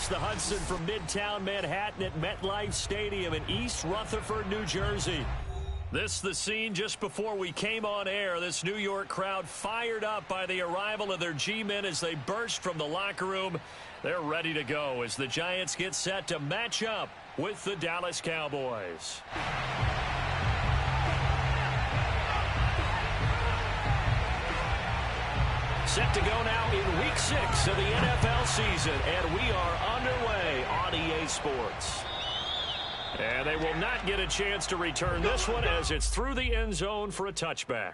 across the Hudson from Midtown Manhattan at MetLife Stadium in East Rutherford, New Jersey. This the scene just before we came on air. This New York crowd fired up by the arrival of their G-men as they burst from the locker room. They're ready to go as the Giants get set to match up with the Dallas Cowboys. Set to go now in Week 6 of the NFL season, and we are underway on EA Sports. And they will not get a chance to return this one as it's through the end zone for a touchback.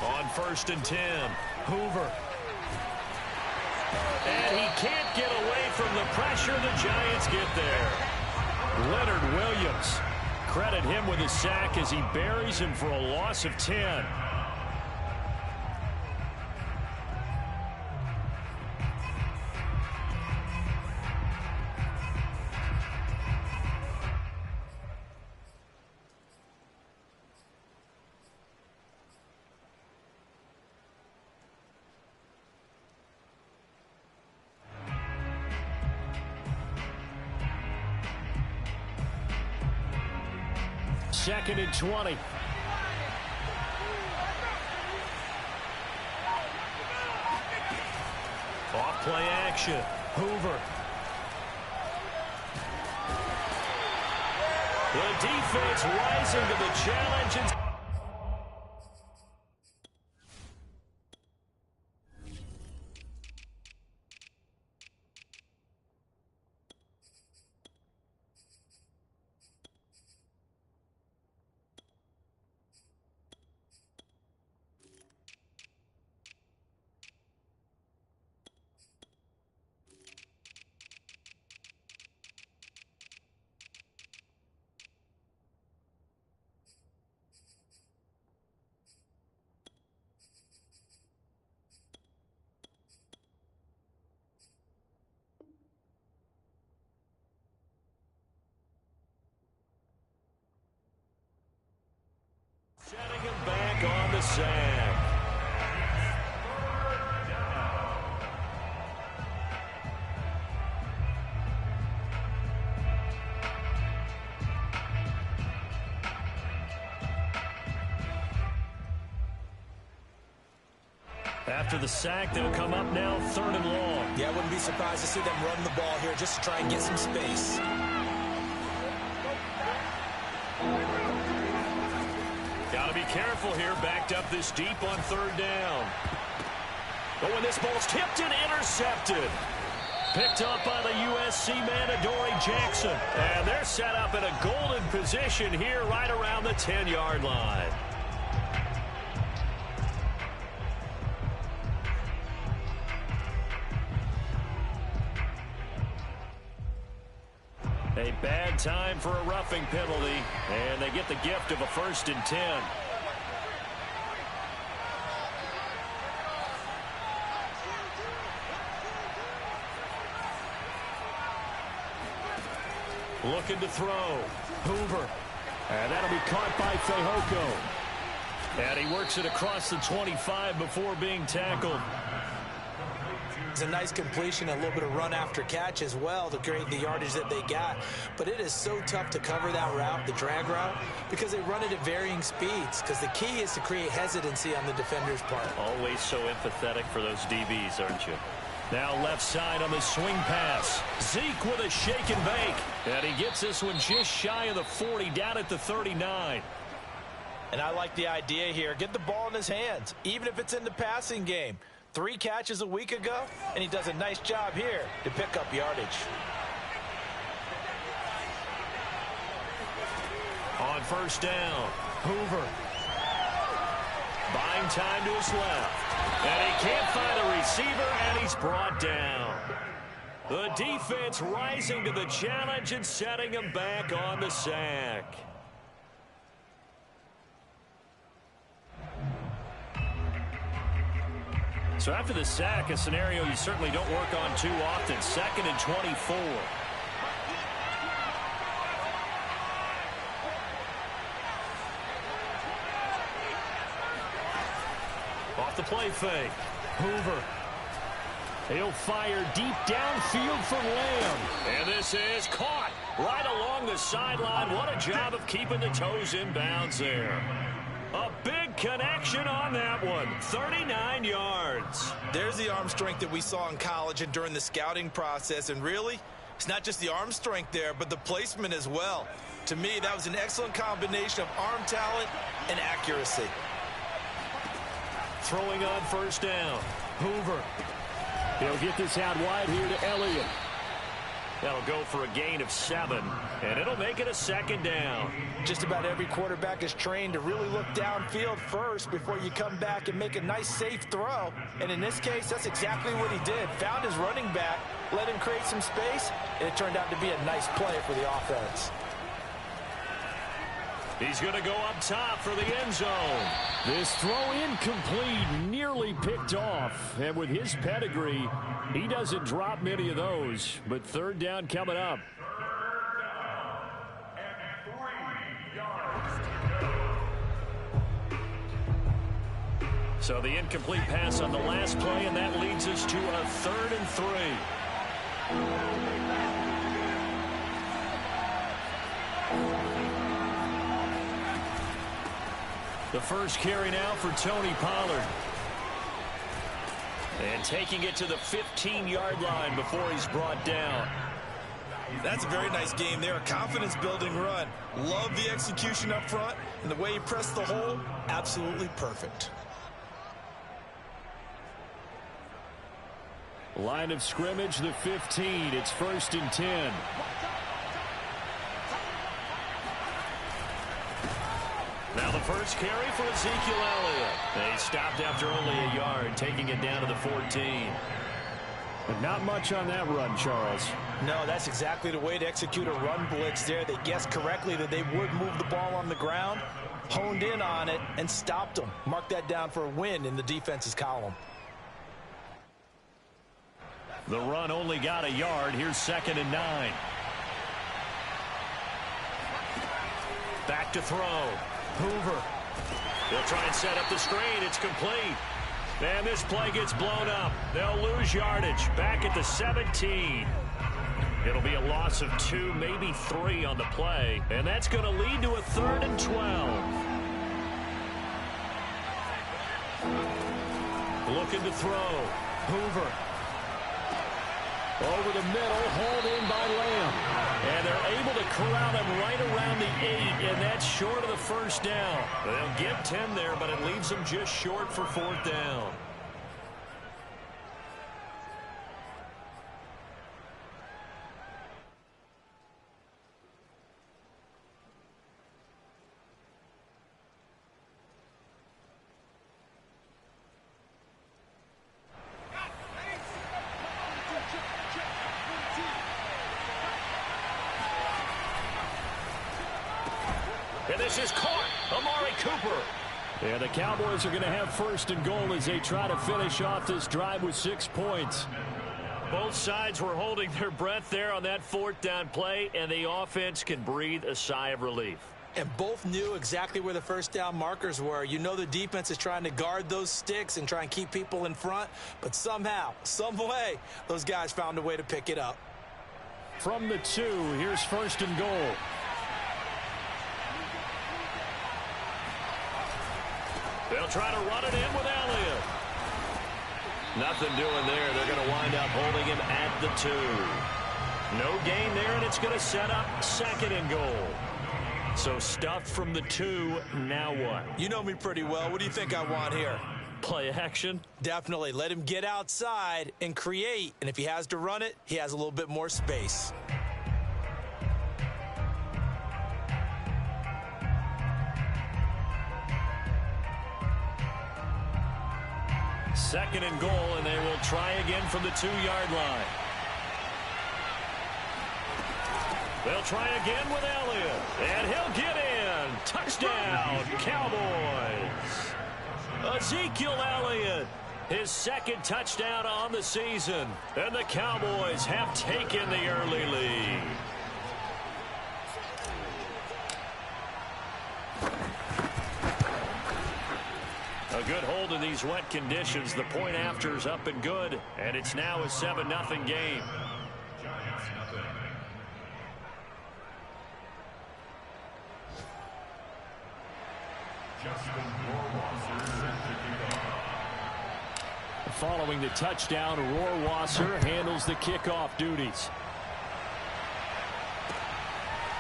On 1st and 10, Hoover. And he can't get away from the pressure. The Giants get there. Leonard Williams. Credit him with a sack as he buries him for a loss of 10. Second and 20. Off play action. Hoover. The defense rising to the challenge. And setting him back on the sack. After the sack, they'll come up now 3rd and long. Yeah, I wouldn't be surprised to see them run the ball here just to try and get some space. Got to be careful here, backed up this deep on 3rd down. Oh, and this ball's tipped and intercepted. Picked up by the USC man, Adoree Jackson. And they're set up in a golden position here right around the 10-yard line. A bad time for a roughing penalty, and they get the gift of a 1st and 10. Looking to throw. Hoover. And that'll be caught by Fehoko. And he works it across the 25 before being tackled. It's a nice completion, a little bit of run after catch as well to create the yardage that they got. But it is so tough to cover that route, the drag route, because they run it at varying speeds. Because the key is to create hesitancy on the defender's part. Always so empathetic for those DBs, aren't you? Now left side on the swing pass. Zeke with a shake and bake. And he gets this one just shy of the 40, down at the 39. And I like the idea here. Get the ball in his hands, even if it's in the passing game. 3 catches a week ago, and he does a nice job here to pick up yardage. On 1st down, Hoover. Buying time to his left. And he can't find a receiver, and he's brought down. The defense rising to the challenge and setting him back on the sack. So after the sack, a scenario you certainly don't work on too often. 2nd and 24. Off the play fake. Hoover. He'll fire deep downfield for Lamb. And this is caught right along the sideline. What a job of keeping the toes in bounds there. A big connection on that one. 39 yards. There's the arm strength that we saw in college and during the scouting process. And really, it's not just the arm strength there, but the placement as well. To me, that was an excellent combination of arm talent and accuracy. Throwing on first down. Hoover. He'll get this out wide here to Elliott. That'll go for a gain of 7, and it'll make it a 2nd down. Just about every quarterback is trained to really look downfield first before you come back and make a nice, safe throw. And in this case, that's exactly what he did. Found his running back, let him create some space, and it turned out to be a nice play for the offense. He's going to go up top for the end zone. This throw incomplete, nearly picked off. And with his pedigree, he doesn't drop many of those. But 3rd down coming up. So the incomplete pass on the last play, and that leads us to a 3rd and 3. The first carry now for Tony Pollard. And taking it to the 15-yard line before he's brought down. That's a very nice game there. A confidence-building run. Love the execution up front. And the way he pressed the hole, absolutely perfect. Line of scrimmage, the 15. It's 1st and 10. Now the first carry for Ezekiel Elliott. They stopped after only a yard, taking it down to the 14. But not much on that run, Charles. No, that's exactly the way to execute a run blitz there. They guessed correctly that they would move the ball on the ground, honed in on it, and stopped them. Mark that down for a win in the defense's column. The run only got a yard. Here's 2nd and 9. Back to throw. Hoover. They'll try and set up the screen. It's complete. And this play gets blown up. They'll lose yardage. Back at the 17. It'll be a loss of 2, maybe 3 on the play. And that's going to lead to a 3rd and 12. Looking to throw. Hoover. Over the middle, hauled in by Lamb. And they're able to corral him right around the 8, and that's short of the first down. They'll get 10 there, but it leaves them just short for 4th down. And this is caught. Amari Cooper. Yeah, the Cowboys are going to have 1st and goal as they try to finish off this drive with 6 points. Both sides were holding their breath there on that 4th down play, and the offense can breathe a sigh of relief. And both knew exactly where the first down markers were. You know the defense is trying to guard those sticks and try and keep people in front, but somehow, some way, those guys found a way to pick it up. From the 2, here's 1st and goal. They'll try to run it in with Elliott. Nothing doing there. They're going to wind up holding him at the 2. No gain there, and it's going to set up 2nd and goal. So stuffed from the 2, now what? You know me pretty well. What do you think I want here? Play action? Definitely. Let him get outside and create. And if he has to run it, he has a little bit more space. Second and goal, and they will try again from the 2-yard line. They'll try again with Elliott, and he'll get in. Touchdown, Cowboys. Ezekiel Elliott, his second touchdown on the season, and the Cowboys have taken the early lead. A good hold in these wet conditions. The point after is up and good, and it's now a 7-0 game. Following the touchdown, Rohrwasser handles the kickoff duties.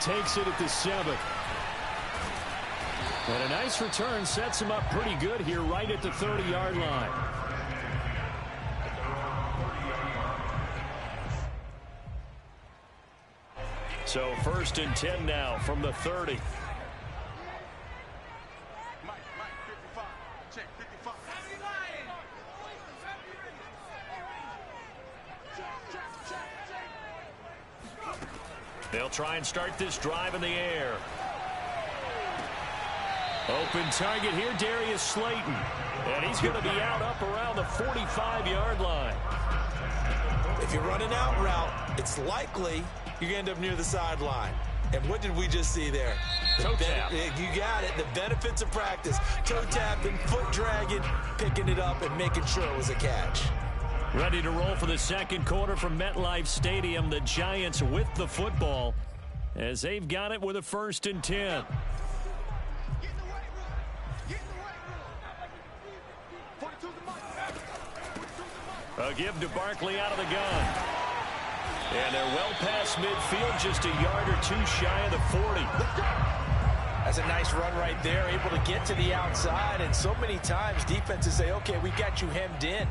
Takes it at the 7. And a nice return sets him up pretty good here right at the 30-yard line. So 1st and 10 now from the 30. They'll try and start this drive in the air. Open target here, Darius Slayton. And he's going to be out up around the 45-yard line. If you're running out route, it's likely you're going to end up near the sideline. And what did we just see there? Toe tap. You got it. The benefits of practice. Toe tapping, foot dragging, picking it up, and making sure it was a catch. Ready to roll for the second quarter from MetLife Stadium. The Giants with the football as they've got it with a 1st and 10. A give to Barkley out of the gun. And they're well past midfield, just a yard or two shy of the 40. That's a nice run right there, able to get to the outside. And so many times defenses say, okay, we got you hemmed in.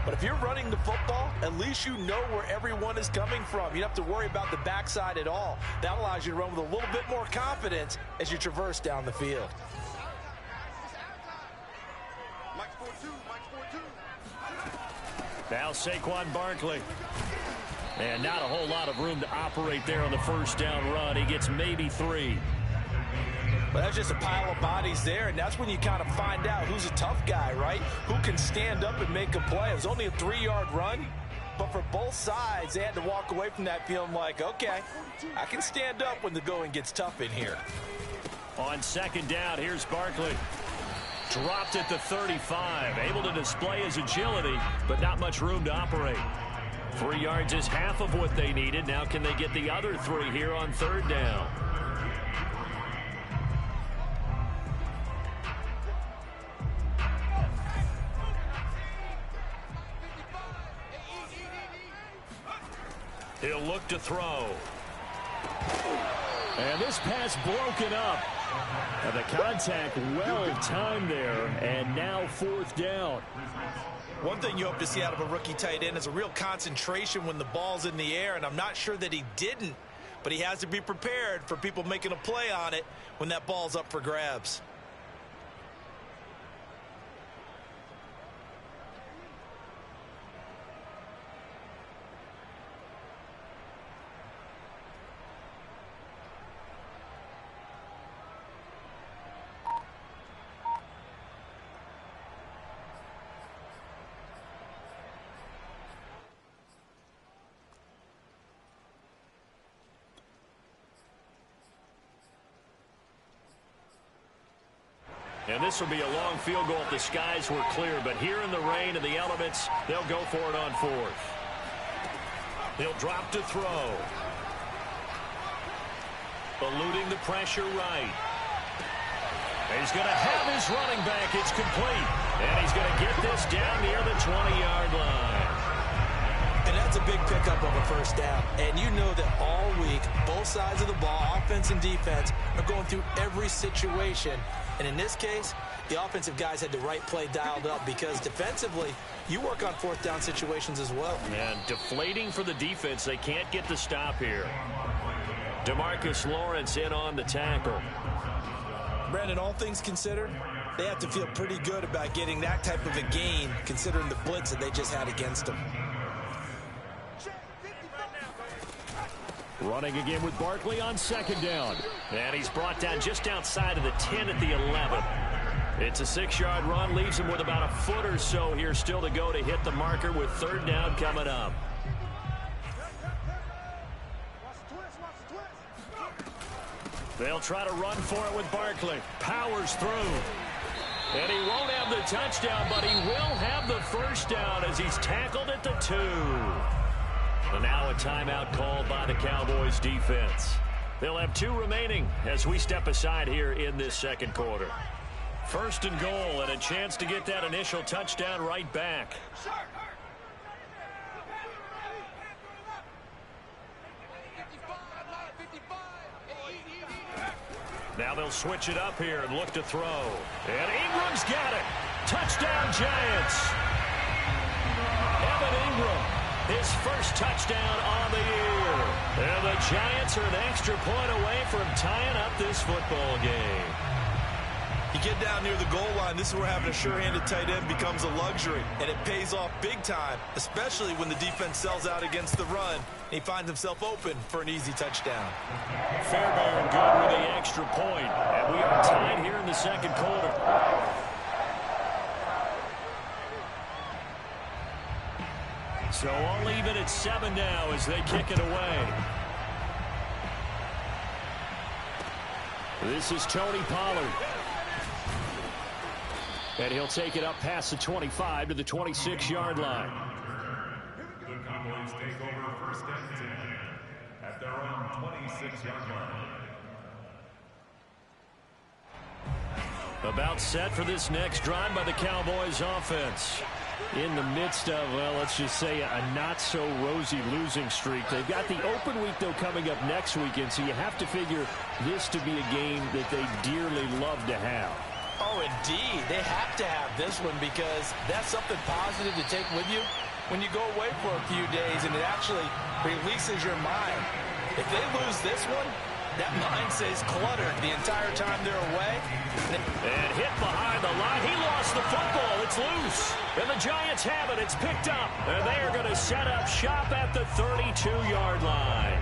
But if you're running the football, at least you know where everyone is coming from. You don't have to worry about the backside at all. That allows you to run with a little bit more confidence as you traverse down the field. Now Saquon Barkley. And not a whole lot of room to operate there on the first down run. He gets maybe 3. But that's just a pile of bodies there, and that's when you kind of find out who's a tough guy, right? Who can stand up and make a play. It was only a 3-yard run, but for both sides, they had to walk away from that feeling like, okay, I can stand up when the going gets tough in here. On second down, here's Barkley. Dropped at the 35, able to display his agility, but not much room to operate. 3 yards is half of what they needed. Now can they get the other 3 here on 3rd down? He'll look to throw. And this pass broken up. And the contact well timed there, and now 4th down. One thing you hope to see out of a rookie tight end is a real concentration when the ball's in the air, and I'm not sure that he didn't, but he has to be prepared for people making a play on it when that ball's up for grabs. And this will be a long field goal if the skies were clear. But here in the rain and the elements, they'll go for it on 4th. He'll drop to throw. Eluding the pressure right. He's going to have his running back. It's complete. And he's going to get this down near the 20-yard line. And that's a big pickup of a first down. And you know that all week, both sides of the ball, offense and defense, are going through every situation. And in this case, the offensive guys had the right play dialed up because defensively, you work on 4th down situations as well. And deflating for the defense. They can't get the stop here. DeMarcus Lawrence in on the tackle. Brandon, all things considered, they have to feel pretty good about getting that type of a gain considering the blitz that they just had against them. Running again with Barkley on second down. And he's brought down just outside of the 10 at the 11. It's a 6-yard run, leaves him with about a foot or so here still to go to hit the marker with third down coming up. They'll try to run for it with Barkley. Powers through. And he won't have the touchdown, but he will have the first down as he's tackled at the 2. And now a timeout called by the Cowboys defense. They'll have 2 remaining as we step aside here in this second quarter. First and goal, and a chance to get that initial touchdown right back. Now they'll switch it up here and look to throw. And Ingram's got it. Touchdown, Giants. Evan Ingram, his first touchdown on the year. And the Giants are an extra point away from tying up this football game. You get down near the goal line, this is where having a sure-handed tight end becomes a luxury, and it pays off big time, especially when the defense sells out against the run, and he finds himself open for an easy touchdown. Fairbairn good with the extra point, and we are tied here in the second quarter. So all even at 7 now as they kick it away. This is Tony Pollard. And he'll take it up past the 25 to the 26-yard line. The Cowboys take over first and 10 at their own 26-yard line. About set for this next drive by the Cowboys offense. In the midst of, well, let's just say a not-so-rosy losing streak. They've got the open week, though, coming up next weekend, so you have to figure this to be a game that they dearly love to have. Oh, indeed. They have to have this one because that's something positive to take with you when you go away for a few days, and it actually releases your mind. If they lose this one, that mind stays cluttered the entire time they're away. And hit behind the line. He lost the football. It's loose. And the Giants have it. It's picked up. And they are going to set up shop at the 32-yard line.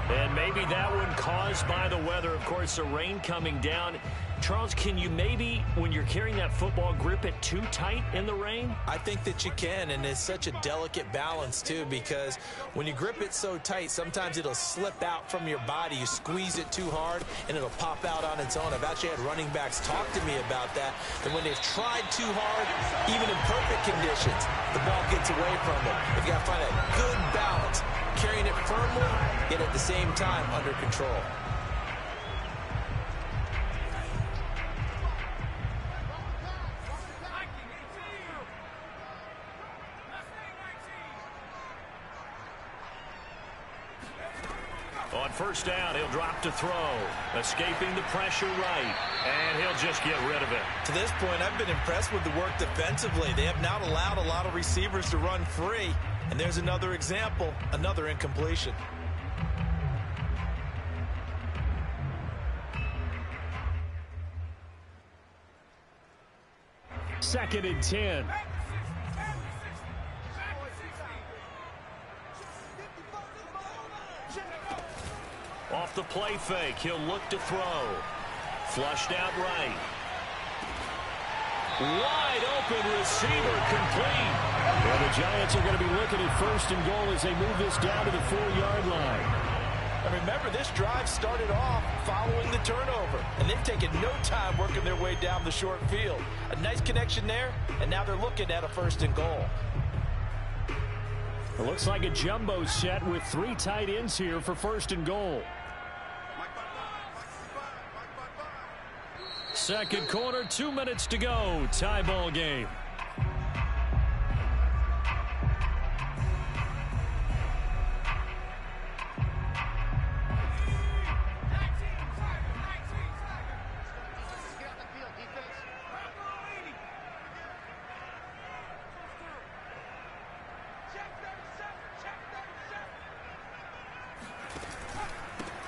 And maybe that one caused by the weather. Of course, the rain coming down. Charles, can you maybe, when you're carrying that football, grip it too tight in the rain? I think that you can, and it's such a delicate balance, too, because when you grip it so tight, sometimes it'll slip out from your body. You squeeze it too hard, and it'll pop out on its own. I've actually had running backs talk to me about that, and when they've tried too hard, even in perfect conditions, the ball gets away from them. You've got to find that good balance, carrying it firmly, yet at the same time under control. On first down, he'll drop to throw. Escaping the pressure right. And he'll just get rid of it. To this point, I've been impressed with the work defensively. They have not allowed a lot of receivers to run free. And there's another example, another incompletion. Second and 10. Off the play fake, he'll look to throw. Flushed out right. Wide open receiver complete. Well, the Giants are going to be looking at first and goal as they move this down to the 4-yard line. And remember, this drive started off following the turnover, and they've taken no time working their way down the short field. A nice connection there, and now they're looking at a first and goal. It looks like a jumbo set with 3 tight ends here for first and goal. Second quarter, 2 minutes to go. Tie ball game.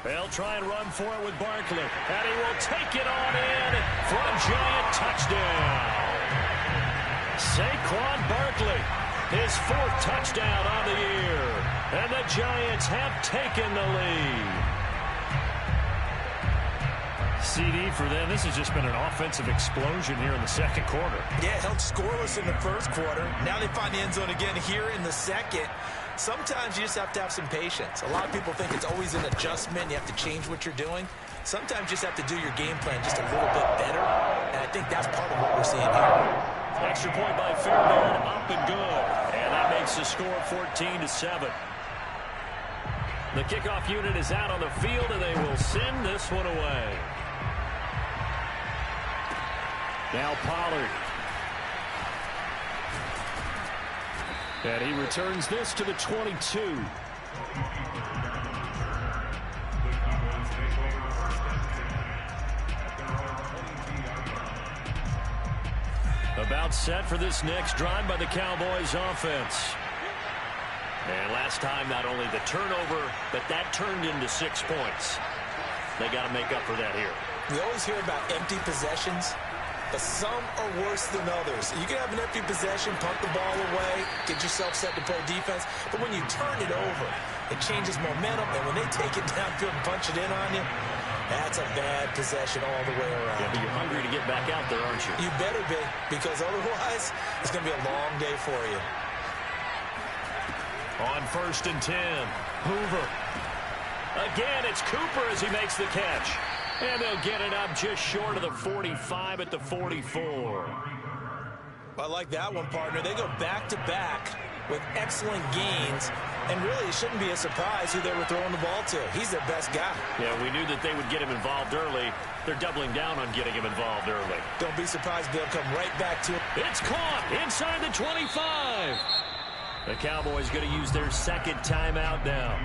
They'll try and run for it with Barkley. And he will take it on in for a Giant touchdown. Saquon Barkley His 4th touchdown on the year. And the Giants have taken the lead. CD for them. This has just been an offensive explosion here in the second quarter. Yeah, held scoreless in the first quarter. Now they find the end zone again here in the second. Sometimes you just have to have some patience. A lot of people think it's always an adjustment. You have to change what you're doing. Sometimes you just have to do your game plan just a little bit better. And I think that's part of what we're seeing here. Extra point by Fairbairn, up and good. And that makes the score 14-7. The kickoff unit is out on the field, and they will send this one away. Now Pollard. And he returns this to the 22. About set for this next drive by the Cowboys offense. And last time, not only the turnover, but that turned into 6 points. They got to make up for that here. We always hear about empty possessions, but some are worse than others. You can have an empty possession, punt the ball away, get yourself set to play defense, but when you turn it over, it changes momentum, and when they take it downfield and punch it in on you, that's a bad possession all the way around. Yeah, but you're hungry to get back out there, aren't you? You better be, because otherwise, it's going to be a long day for you. On 1st and 10, Hoover. Again, it's Cooper as he makes the catch. And they'll get it up just short of the 45 at the 44. I like that one, partner. They go back-to-back with excellent gains. And really, it shouldn't be a surprise who they were throwing the ball to. He's their best guy. Yeah, we knew that they would get him involved early. They're doubling down on getting him involved early. Don't be surprised if they'll come right back to him. It's caught inside the 25. The Cowboys going to use their second timeout now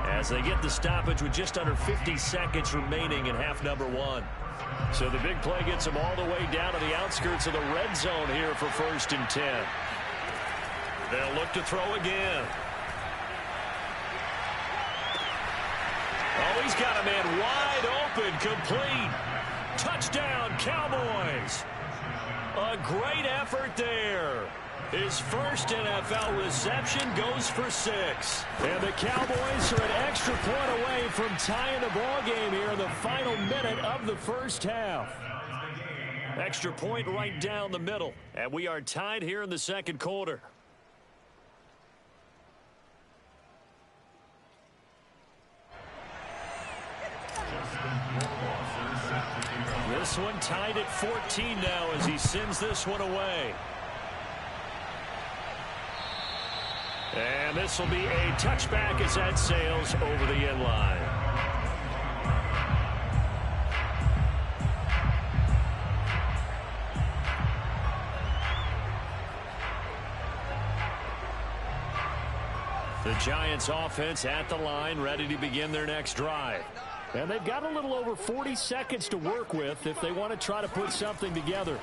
as they get the stoppage with just under 50 seconds remaining in half number 1. So the big play gets them all the way down to the outskirts of the red zone here for 1st and 10. They'll look to throw again. Oh, he's got a man wide open, complete. Touchdown, Cowboys. A great effort there. His first NFL reception goes for 6. And the Cowboys are an extra point away from tying the ball game here in the final minute of the first half. Extra point right down the middle. And we are tied here in the second quarter. This one tied at 14 now as he sends this one away. And this will be a touchback as that sails over the end line. The Giants offense at the line, ready to begin their next drive. And they've got a little over 40 seconds to work with if they want to try to put something together.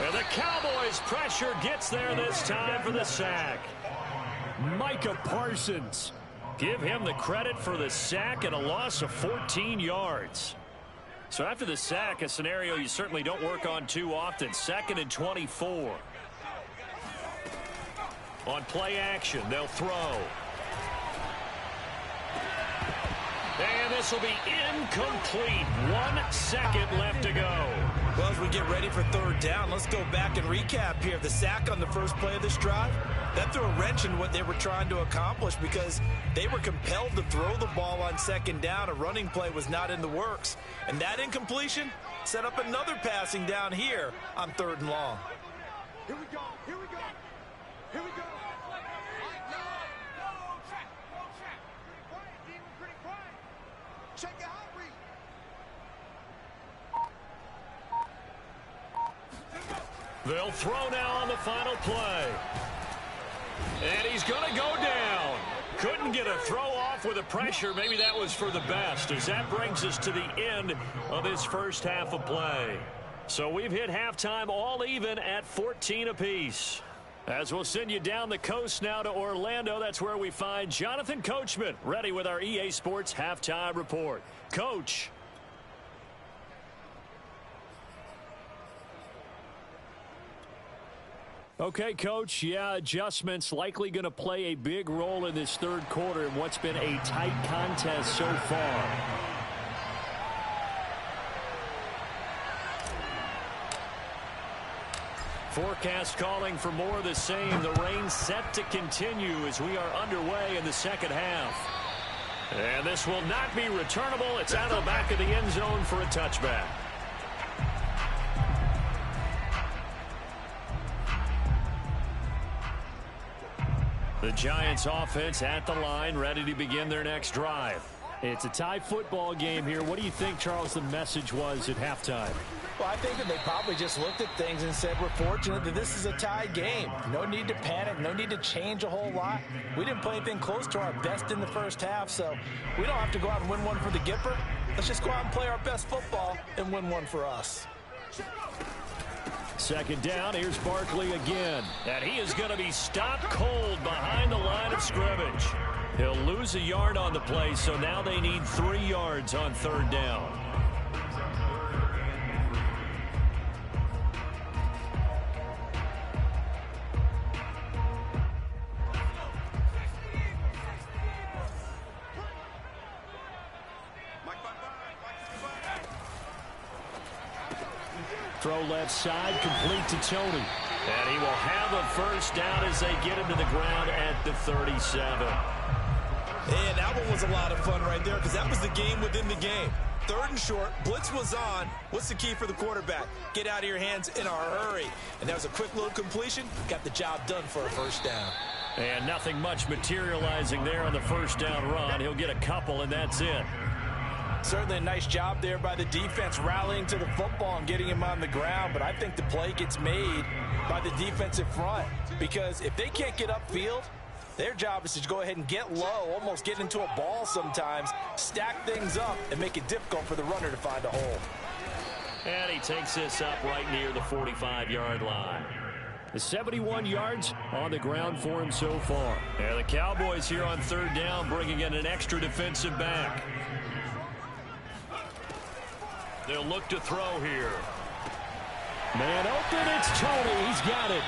And the Cowboys pressure gets there this time for the sack. Micah Parsons. Give him the credit for the sack and a loss of 14 yards. So after the sack, a scenario you certainly don't work on too often. 2nd and 24. On play action, they'll throw. And this will be incomplete. 1 second left to go. Well, as we get ready for 3rd down, let's go back and recap here. The sack on the first play of this drive, that threw a wrench in what they were trying to accomplish because they were compelled to throw the ball on 2nd down. A running play was not in the works. And that incompletion set up another passing down here on 3rd and long. Here we go. Here we go. Here we go. Check it out, Reed. They'll throw now on the final play. And he's going to go down. Couldn't get a throw off with the pressure. Maybe that was for the best, as that brings us to the end of this first half of play. So we've hit halftime all even at 14 apiece. As we'll send you down the coast now to Orlando, that's where we find Jonathan Coachman ready with our EA Sports Halftime Report. Coach. Okay, Coach, yeah, adjustments likely going to play a big role in this third quarter in what's been a tight contest so far. Forecast calling for more of the same. The rain set to continue as we are underway in the second half. And this will not be returnable. It's out of the back of the end zone for a touchback. The Giants offense at the line, ready to begin their next drive. It's a tie football game here. What do you think, Charles, the message was at halftime? Well, I think that they probably just looked at things and said, we're fortunate that this is a tie game. No need to panic. No need to change a whole lot. We didn't play anything close to our best in the first half, so we don't have to go out and win one for the Gipper. Let's just go out and play our best football and win one for us. Second down, here's Barkley again. And he is going to be stopped cold behind the line of scrimmage. He'll lose a yard on the play, so now they need 3 yards on third down. Throw left side, complete to Tony. And he will have a first down as they get him to the ground at the 37. And that one was a lot of fun right there because that was the game within the game. Third and short, blitz was on. What's the key for the quarterback? Get out of your hands in a hurry. And that was a quick little completion. Got the job done for a first down. And nothing much materializing there on the first down run. He'll get a couple, and that's it. Certainly a nice job there by the defense rallying to the football and getting him on the ground, but I think the play gets made by the defensive front because if they can't get upfield, their job is to go ahead and get low, almost get into a ball sometimes, stack things up, and make it difficult for the runner to find a hole. And he takes this up right near the 45-yard line. The 71 yards on the ground for him so far. And the Cowboys here on third down bringing in an extra defensive back. They'll look to throw here. Man open, it's Tony. He's got it.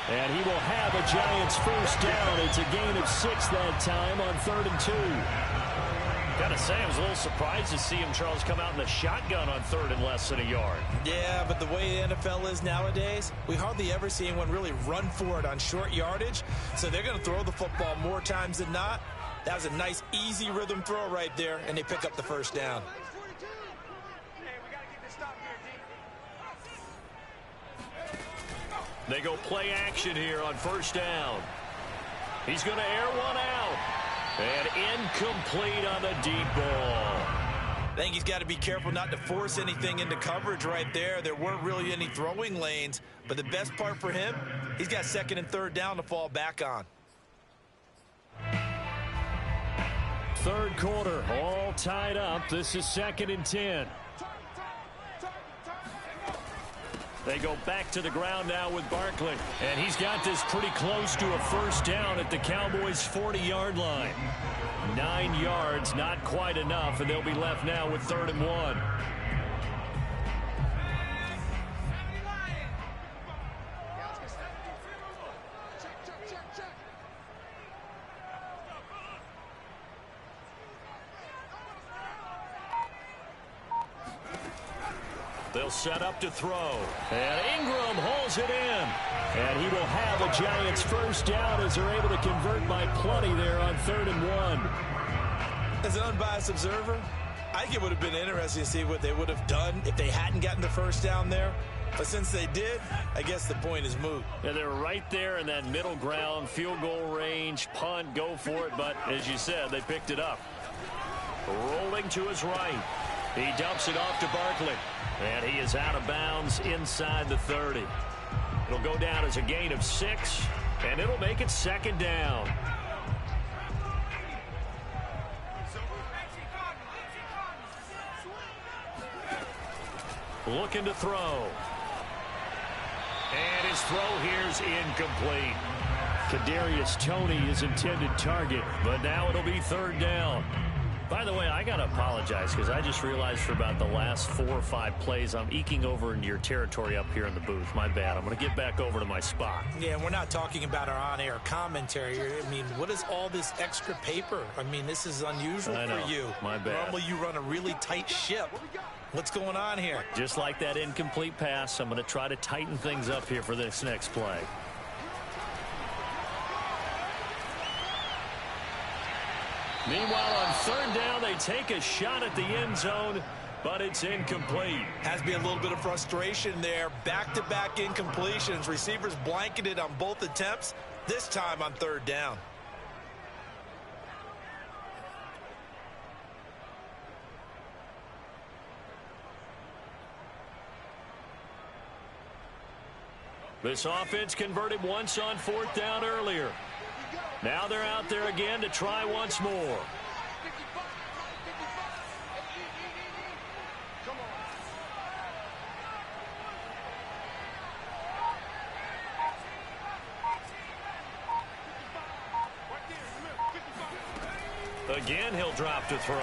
And he will have a Giants first down. It's a gain of 6 that time on 3rd and 2. Gotta say, I was a little surprised to see him, Charles, come out in the shotgun on 3rd and less than a yard. Yeah, but the way the NFL is nowadays, we hardly ever see anyone really run for it on short yardage. So they're going to throw the football more times than not. That was a nice, easy rhythm throw right there, and they pick up the first down. They go play action here on first down. He's going to air one out. And incomplete on the deep ball. I think he's got to be careful not to force anything into coverage right there. There weren't really any throwing lanes. But the best part for him, he's got 2nd and 3rd down to fall back on. Third quarter, all tied up. This is 2nd and 10. They go back to the ground now with Barkley. And he's got this pretty close to a first down at the Cowboys' 40-yard line. 9 yards, not quite enough, and they'll be left now with 3rd and 1. They'll set up to throw. And Ingram holds it in. And he will have a Giants first down as they're able to convert by plenty there on 3rd and 1. As an unbiased observer, I think it would have been interesting to see what they would have done if they hadn't gotten the first down there. But since they did, I guess the point is moot. Yeah, they're right there in that middle ground, field goal range, punt, go for it. But as you said, they picked it up. Rolling to his right. He dumps it off to Barkley. And he is out of bounds inside the 30. It'll go down as a gain of 6, and it'll make it 2nd down. Looking to throw. And his throw here's incomplete. Kadarius Toney is intended target, but now it'll be 3rd down. By the way, I got to apologize because I just realized for about the last 4 or 5 plays, I'm eking over into your territory up here in the booth. My bad. I'm going to get back over to my spot. Yeah, and we're not talking about our on-air commentary. I mean, what is all this extra paper? I mean, this is unusual for you. My bad. Normally you run a really tight ship. What's going on here? Just like that incomplete pass, I'm going to try to tighten things up here for this next play. Meanwhile, on 3rd down, they take a shot at the end zone, but it's incomplete. Has to be a little bit of frustration there. Back-to-back incompletions. Receivers blanketed on both attempts, this time on 3rd down. This offense converted once on 4th down earlier. Now they're out there again to try once more. Again, he'll drop to throw.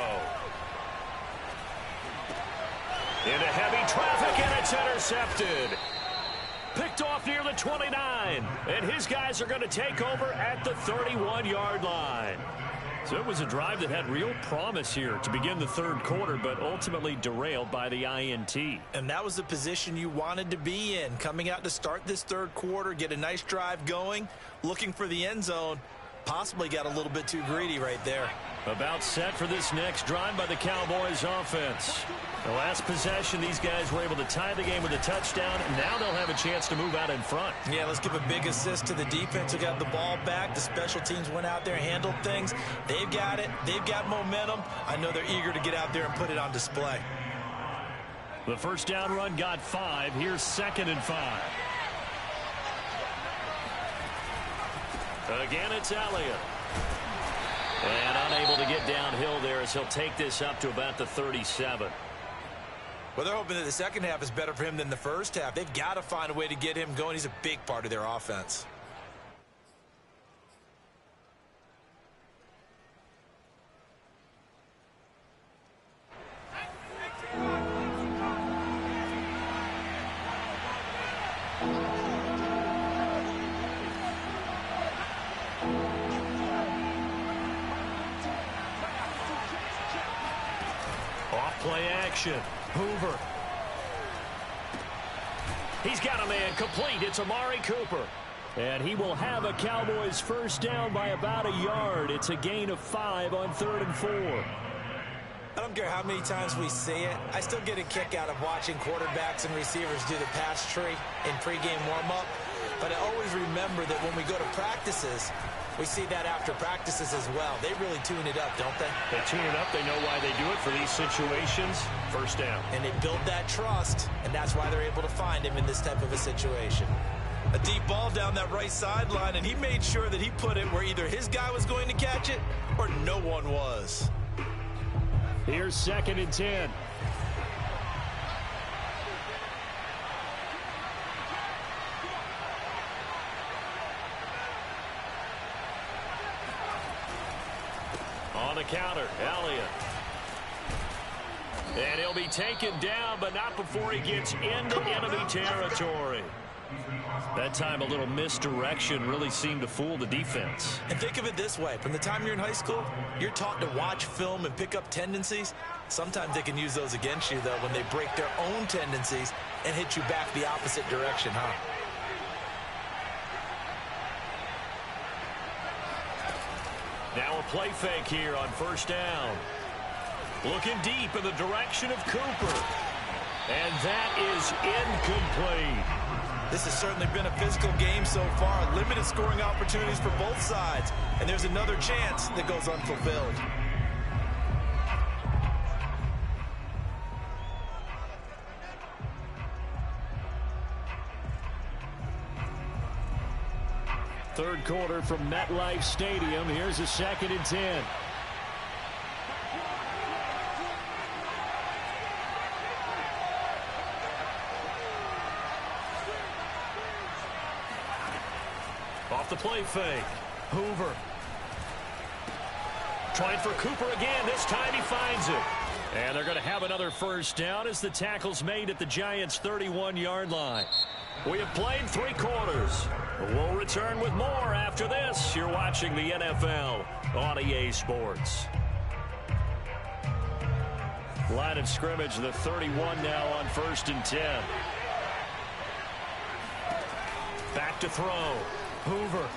Into heavy traffic, and it's intercepted. Picked off near the 29, and his guys are going to take over at the 31-yard line. So it was a drive that had real promise here to begin the 3rd quarter, but ultimately derailed by the INT. And that was the position you wanted to be in, coming out to start this 3rd quarter, get a nice drive going, looking for the end zone. Possibly got a little bit too greedy right there. About set for this next drive by the Cowboys offense. The last possession, these guys were able to tie the game with a touchdown, and now they'll have a chance to move out in front. Yeah, let's give a big assist to the defense who got the ball back. The special teams went out there and handled things. They've got it. They've got momentum. I know they're eager to get out there and put it on display. The 1st down run got 5. Here's 2nd and 5. Again, it's Elliott. And unable to get downhill there as he'll take this up to about the 37. Well, they're hoping that the second half is better for him than the first half. They've got to find a way to get him going. He's a big part of their offense. Play action. Hoover. He's got a man complete. It's Amari Cooper. And he will have a Cowboys 1st down by about a yard. It's a gain of 5 on 3rd and 4. I don't care how many times we see it. I still get a kick out of watching quarterbacks and receivers do the pass tree in pregame warm-up. But I always remember that when we go to practices, we see that after practices as well. They really tune it up, don't they? They tune it up. They know why they do it for these situations. 1st down. And they build that trust, and that's why they're able to find him in this type of a situation. A deep ball down that right sideline, and he made sure that he put it where either his guy was going to catch it or no one was. Here's 2nd and 10. On the counter, Elliott. And he'll be taken down, but not before he gets into enemy territory. That time a little misdirection really seemed to fool the defense. And think of it this way. From the time you're in high school, you're taught to watch film and pick up tendencies. Sometimes they can use those against you, though, when they break their own tendencies and hit you back the opposite direction, huh? Now a play fake here on 1st down. Looking deep in the direction of Cooper. And that is incomplete. This has certainly been a physical game so far. Limited scoring opportunities for both sides. And there's another chance that goes unfulfilled. Third quarter from MetLife Stadium. Here's a 2nd and 10. Off the play fake. Hoover. Trying for Cooper again. This time he finds it. And they're going to have another first down as the tackle's made at the Giants' 31-yard line. We have played 3 quarters. We'll return with more after this. You're watching the NFL on EA Sports. Line of scrimmage, the 31 now on 1st and 10. Back to throw. Hoover.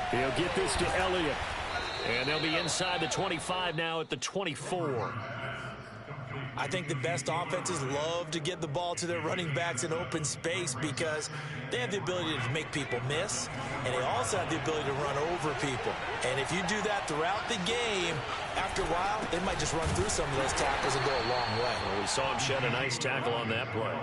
He'll get this to Elliott. And they'll be inside the 25 now at the 24. I think the best offenses love to get the ball to their running backs in open space because they have the ability to make people miss, and they also have the ability to run over people. And if you do that throughout the game, after a while, they might just run through some of those tackles and go a long way. Well, we saw him shed a nice tackle on that play.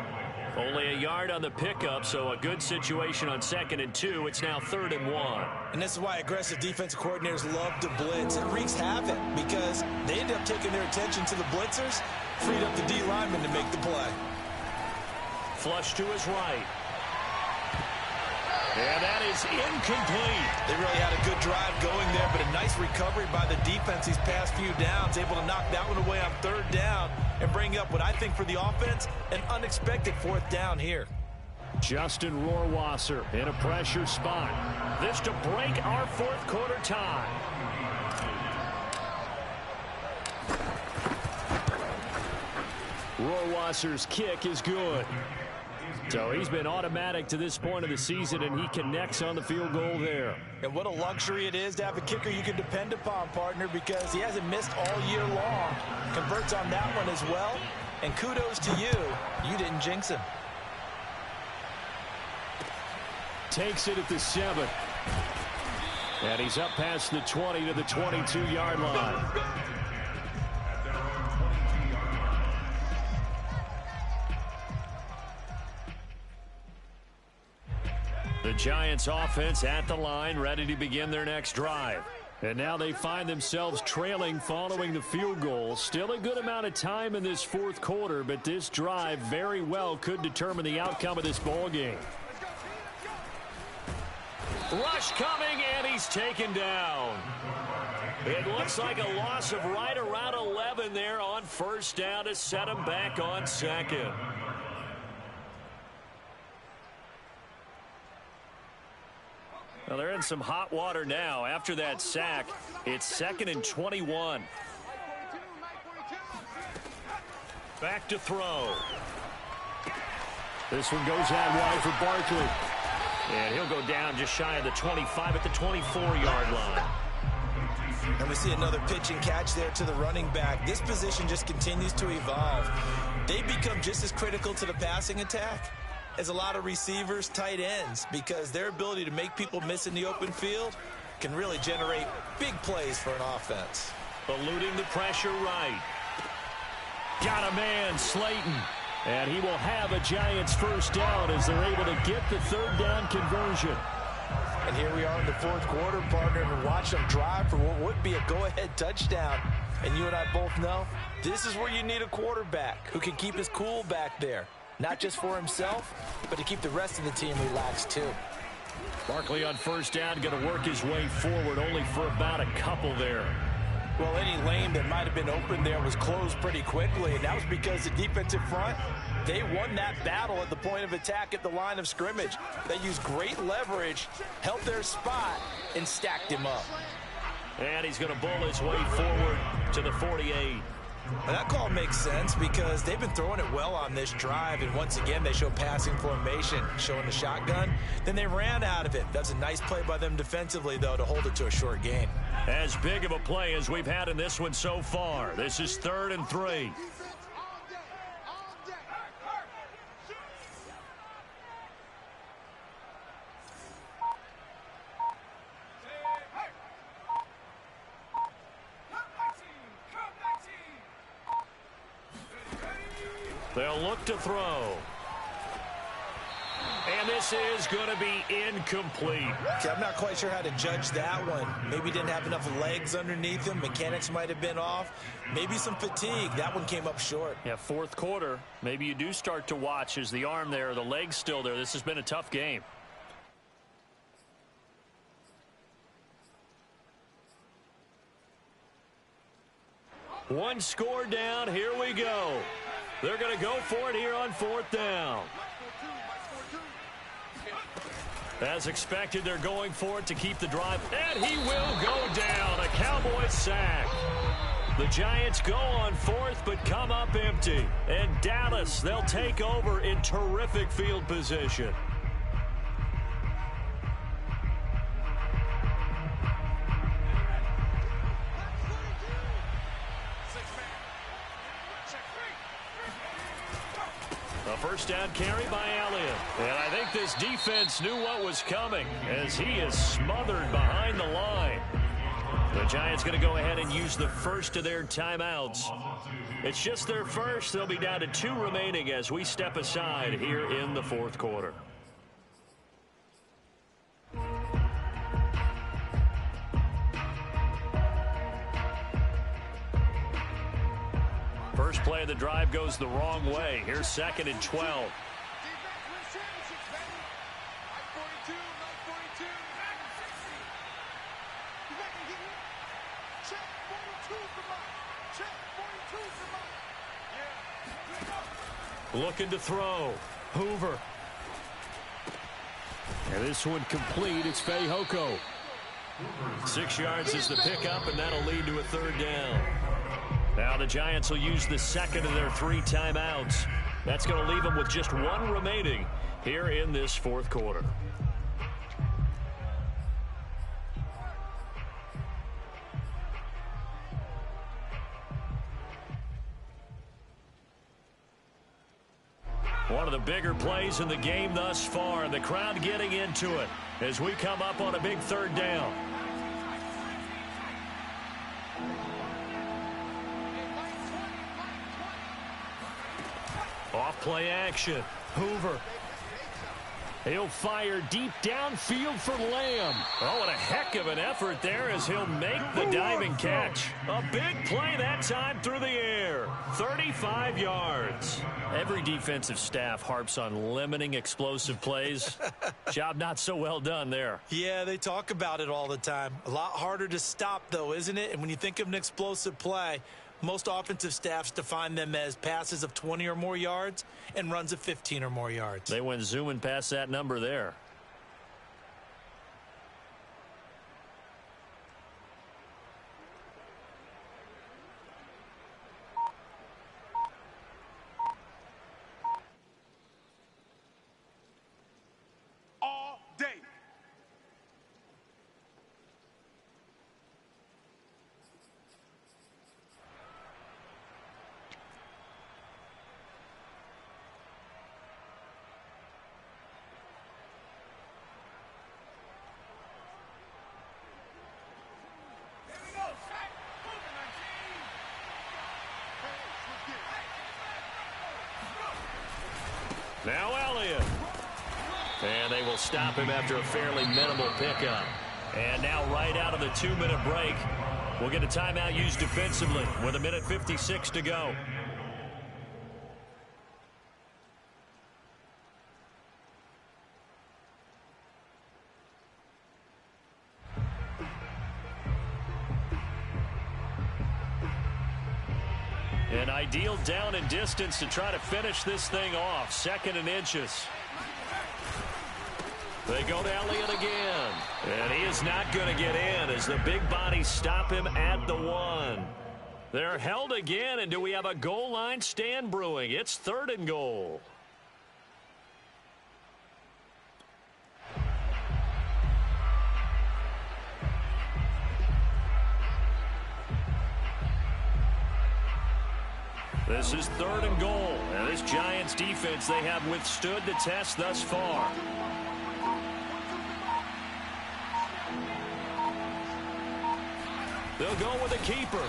Only a yard on the pickup, so a good situation on 2nd and 2. It's now 3rd and 1. And this is why aggressive defensive coordinators love to blitz. It wreaks havoc because they end up taking their attention to the blitzers, freed up the D lineman to make the play. Flush to his right. And that is incomplete. They really had a good drive going there, but a nice recovery by the defense these past few downs, able to knock that one away on 3rd down and bring up what I think for the offense, an unexpected 4th down here. Justin Rohrwasser in a pressure spot. This to break our 4th quarter tie. Rohrwasser's kick is good. So he's been automatic to this point of the season, and he connects on the field goal there. And what a luxury it is to have a kicker you can depend upon, partner, because he hasn't missed all year long. Converts on that one as well. And kudos to you. You didn't jinx him. Takes it at the 7. And he's up past the 20 to the 22-yard line. The Giants offense at the line, ready to begin their next drive. And now they find themselves trailing following the field goal. Still a good amount of time in this 4th quarter, but this drive very well could determine the outcome of this ball game. Rush coming, and he's taken down. It looks like a loss of right around 11 there on 1st down to set him back on 2nd. Well, they're in some hot water now. After that sack, it's 2nd and 21. Back to throw. This one goes out wide for Barkley. And he'll go down just shy of the 25 at the 24-yard line. And we see another pitch and catch there to the running back. This position just continues to evolve. They become just as critical to the passing attack as a lot of receivers, tight ends, because their ability to make people miss in the open field can really generate big plays for an offense. Eluding the pressure right. Got a man, Slayton. And he will have a Giants 1st down as they're able to get the 3rd down conversion. And here we are in the 4th quarter, partner, and watch them drive for what would be a go-ahead touchdown. And you and I both know this is where you need a quarterback who can keep his cool back there. Not just for himself, but to keep the rest of the team relaxed too. Barkley on 1st down, going to work his way forward, only for about a couple there. Well, any lane that might have been open there was closed pretty quickly, and that was because the defensive front, they won that battle at the point of attack at the line of scrimmage. They used great leverage, held their spot, and stacked him up. And he's going to bull his way forward to the 48. And that call makes sense because they've been throwing it well on this drive, and once again they show passing formation, showing the shotgun. Then they ran out of it. That's a nice play by them defensively, though, to hold it to a short gain. As big of a play as we've had in this one so far. This is 3rd and 3. They'll look to throw. And this is going to be incomplete. See, I'm not quite sure how to judge that one. Maybe he didn't have enough legs underneath him. Mechanics might have been off. Maybe some fatigue. That one came up short. Yeah, 4th quarter. Maybe you do start to watch as the arm there, the leg's still there. This has been a tough game. One score down. Here we go. They're going to go for it here on 4th down. As expected, they're going for it to keep the drive. And he will go down. A Cowboys sack. The Giants go on 4th, but come up empty. And Dallas, they'll take over in terrific field position. A first down carry by Elliott. And I think this defense knew what was coming as he is smothered behind the line. The Giants going to go ahead and use the first of their timeouts. It's just their first. They'll be down to 2 remaining as we step aside here in the 4th quarter. First play of the drive goes the wrong way. Here's 2nd and 12. Looking to throw. Hoover. And this one complete. It's Fehoko. 6 yards is the pickup, and that'll lead to a 3rd down. Now the Giants will use the second of their 3 timeouts. That's going to leave them with just 1 remaining here in this 4th quarter. One of the bigger plays in the game thus far, and the crowd getting into it as we come up on a big 3rd down. Off play action. Hoover. He'll fire deep downfield for Lamb. Oh, and a heck of an effort there as he'll make the diving catch. A big play that time through the air. 35 yards. Every defensive staff harps on limiting explosive plays. Job not so well done there. Yeah, they talk about it all the time. A lot harder to stop, though, isn't it? And when you think of an explosive play, most offensive staffs define them as passes of 20 or more yards and runs of 15 or more yards. They went zooming past that number there. All day. Now Elliott. And they will stop him after a fairly minimal pickup. And now right out of the 2-minute break, we'll get a timeout used defensively with 1:56 to go. An ideal down and distance to try to finish this thing off. 2nd and inches. They go to Elliott again. And he is not going to get in as the big bodies stop him at the 1. They're held again, and do we have a goal line stand brewing? It's 3rd and goal. This is 3rd and goal. And this Giants defense, they have withstood the test thus far. They'll go with a keeper.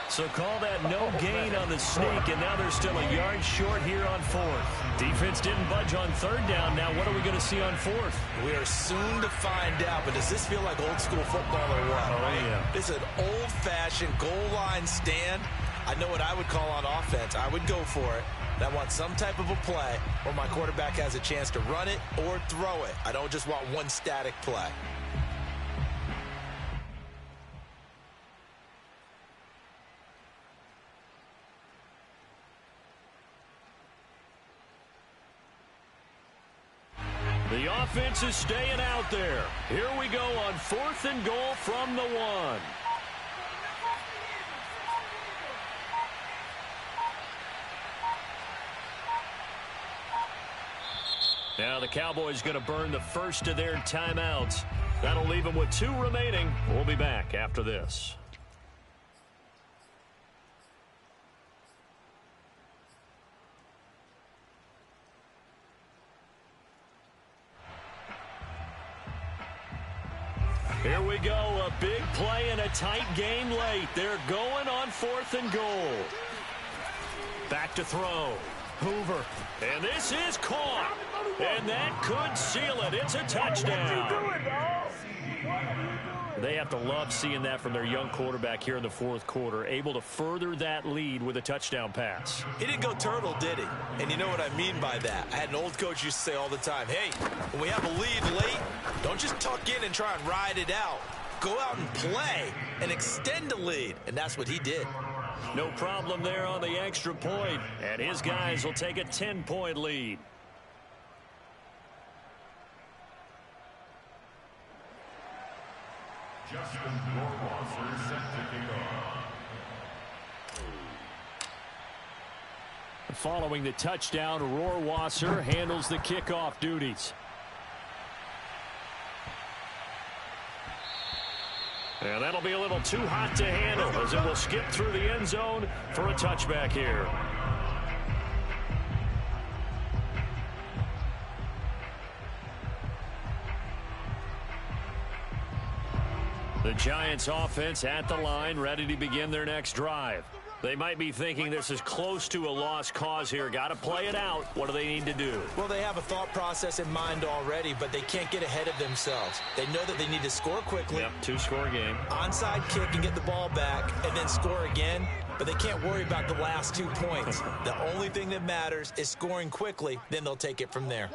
So call that no gain on the sneak, and now they're still a yard short here on 4th. Defense didn't budge on 3rd down. Now what are we going to see on 4th? We are soon to find out, but does this feel like old school football or what? Oh, yeah. This is an old-fashioned goal line stand. I know what I would call on offense. I would go for it. And I want some type of a play where my quarterback has a chance to run it or throw it. I don't just want one static play. The offense is staying out there. Here we go on 4th and goal from the 1. Now the Cowboys going to burn the first of their timeouts. That'll leave them with 2 remaining. We'll be back after this. Here we go, a big play and a tight game late. They're going on 4th and goal. Back to throw. Hoover. And this is caught. And that could seal it. It's a touchdown. They have to love seeing that from their young quarterback here in the 4th quarter, able to further that lead with a touchdown pass. He didn't go turtle, did he? And you know what I mean by that. I had an old coach used to say all the time, hey, when we have a lead late, don't just tuck in and try and ride it out. Go out and play and extend the lead. And that's what he did. No problem there on the extra point, and his guys will take a 10-point lead. Justin Rohrwasser set to kick off. Following the touchdown, Rohrwasser handles the kickoff duties. And that'll be a little too hot to handle as it will skip through the end zone for a touchback here. The Giants offense at the line, ready to begin their next drive. They might be thinking this is close to a lost cause here. Got to play it out. What do they need to do? Well, they have a thought process in mind already, but they can't get ahead of themselves. They know that they need to score quickly. Yep, 2-score game. Onside kick and get the ball back and then score again. But they can't worry about the last 2 points. The only thing that matters is scoring quickly. Then they'll take it from there.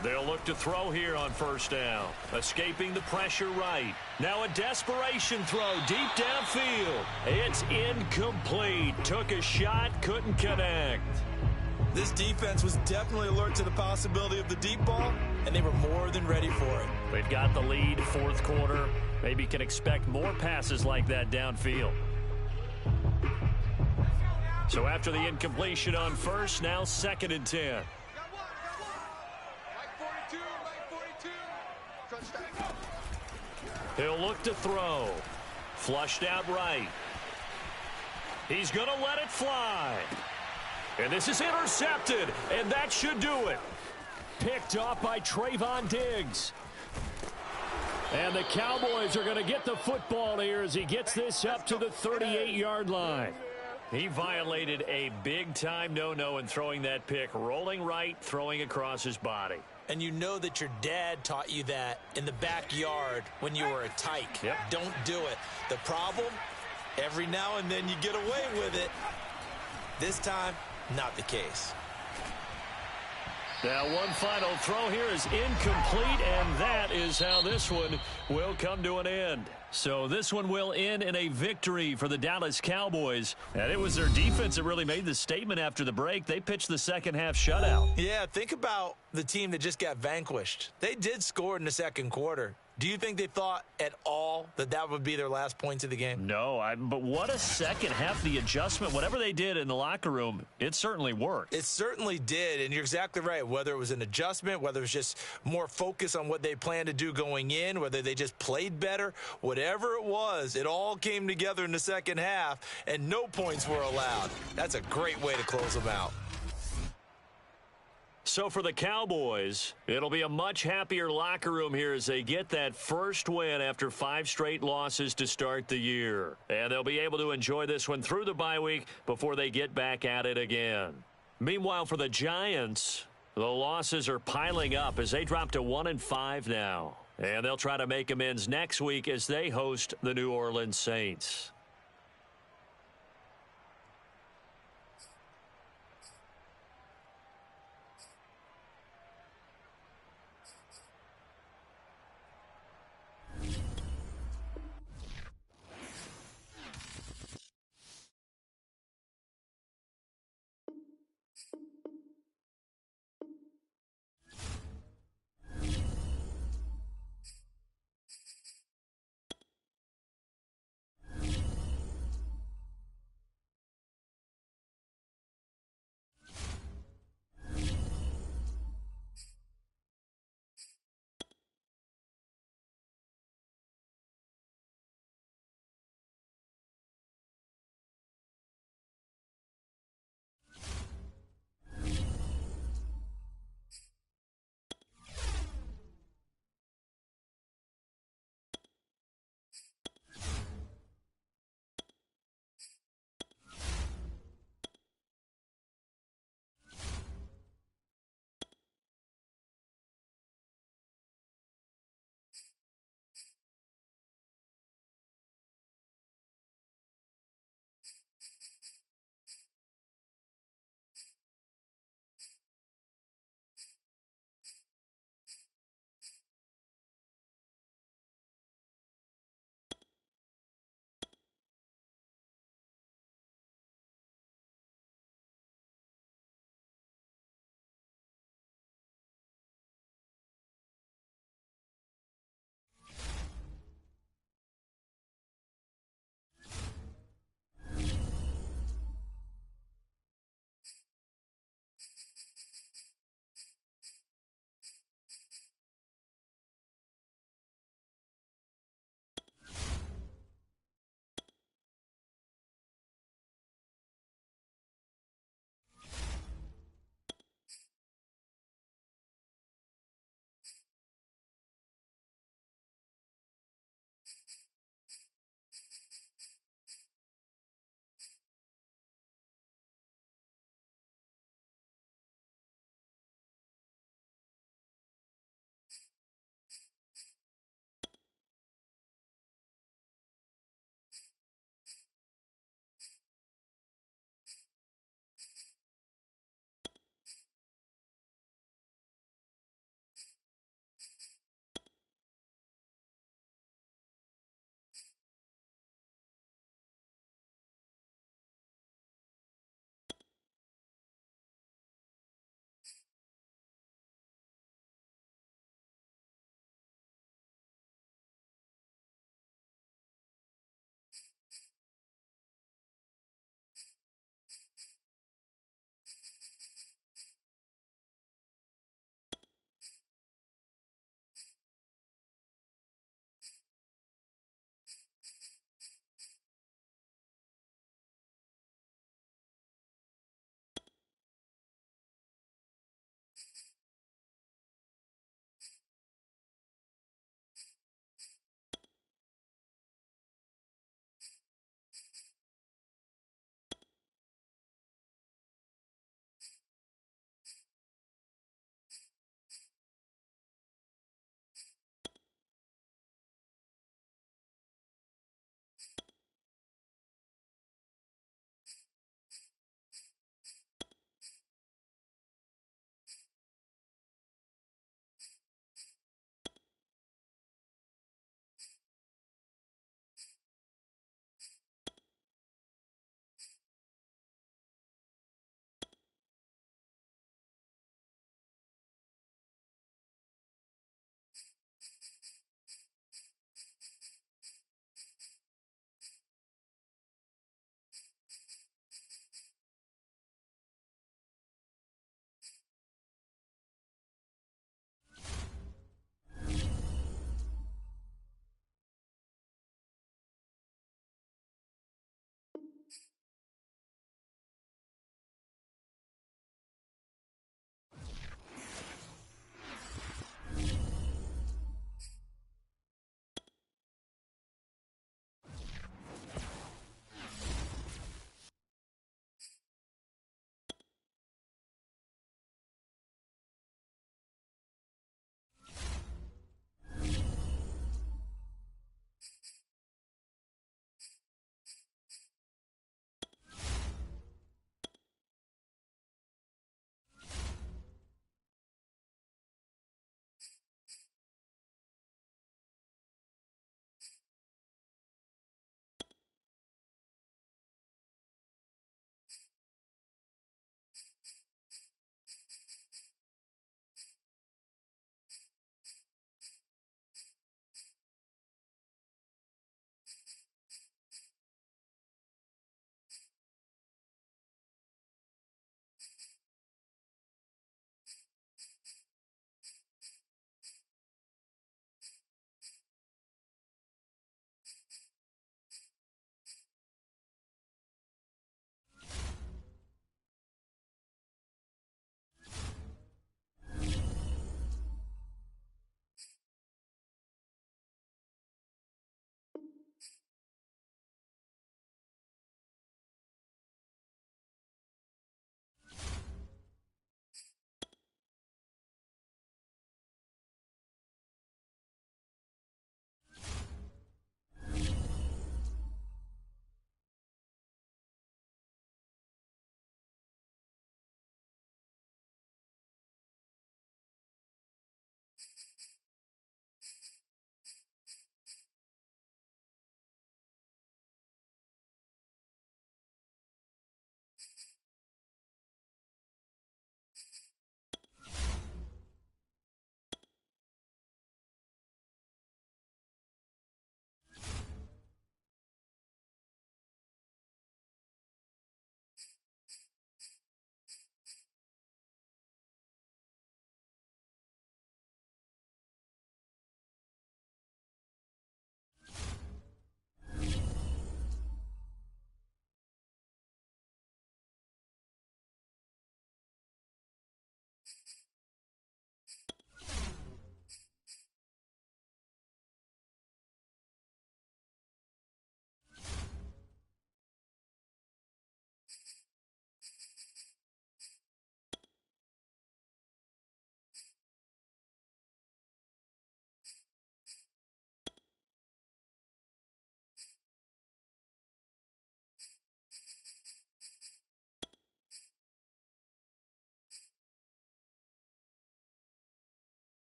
They'll look to throw here on 1st down. Escaping the pressure right. Now a desperation throw deep downfield. It's incomplete. Took a shot, couldn't connect. This defense was definitely alert to the possibility of the deep ball, And they were more than ready for it. They've got the lead, 4th quarter. Maybe can expect more passes like that downfield. So after the incompletion on 1st, now 2nd and 10. He'll look to throw. Flushed out right. He's going to let it fly. And this is intercepted, and that should do it. Picked off by Trayvon Diggs. And the Cowboys are going to get the football here as he gets this up to the 38-yard line. He violated a big-time no-no in throwing that pick. Rolling right, throwing across his body. And you know that your dad taught you that in the backyard when you were a tyke. Yep. Don't do it. The problem, every now and then you get away with it. This time, not the case. Now one final throw here is incomplete, and that is how this one will come to an end. So this one will end in a victory for the Dallas Cowboys. And it was their defense that really made the statement after the break. They pitched the second-half shutout. Yeah, think about the team that just got vanquished. They did score in the second quarter. Do you think they thought at all that that would be their last points of the game? No, but what a second half. The adjustment, whatever they did in the locker room, it certainly worked. It certainly did, and you're exactly right. Whether it was an adjustment, whether it was just more focus on what they planned to do going in, whether they just played better, whatever it was, it all came together in the second half, and no points were allowed. That's a great way to close them out. So for the Cowboys, it'll be a much happier locker room here as they get that first win after 5 straight losses to start the year. And they'll be able to enjoy this one through the bye week before they get back at it again. Meanwhile, for the Giants, the losses are piling up as they drop to 1-5 now. And they'll try to make amends next week as they host the New Orleans Saints.